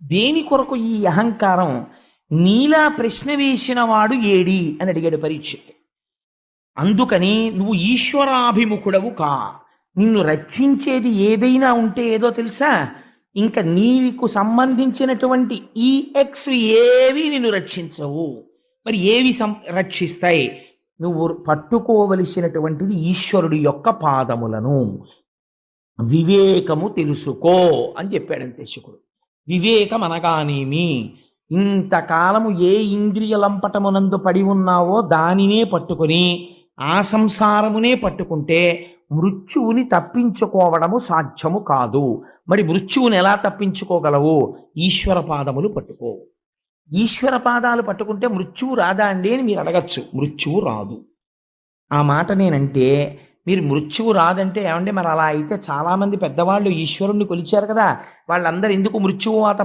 దేని కొరకు ఈ అహంకారం? నీలా ప్రశ్న వేసిన వాడు ఏడి అని అడిగాడు పరీక్షిత్. అందుకని నువ్వు ఈశ్వరాభిముఖుడవు కా. నిన్ను రక్షించేది ఏదైనా ఉంటే ఏదో తెలుసా? ఇంకా నీకు సంబంధించినటువంటి ఈ ఎక్స్ ఏవి నిన్ను రక్షించవు. మరి ఏవి రక్షిస్తాయి? నువ్వు పట్టుకోవలసినటువంటిది ఈశ్వరుడి యొక్క పాదములను. వివేకము తెలుసుకో అని చెప్పాడంతే శుకుడు. వివేకం అనగానేమి? ఇంతకాలము ఏ ఇంద్రియ లంపటమునందు పడి ఉన్నావో దానినే పట్టుకొని ఆ సంసారమునే పట్టుకుంటే మృత్యువుని తప్పించుకోవడము సాధ్యము కాదు. మరి మృత్యువుని ఎలా తప్పించుకోగలవు? ఈశ్వర పాదములు పట్టుకో. ఈశ్వర పాదాలు పట్టుకుంటే మృత్యువు రాదా అండి అని మీరు అడగచ్చు. మృత్యువు రాదు. ఆ మాట నేనంటే మీరు మృత్యువు రాదంటే ఏమంటే మరి అలా అయితే చాలామంది పెద్దవాళ్ళు ఈశ్వరుణ్ణి కొలిచారు కదా, వాళ్ళందరూ ఎందుకు మృత్యువాత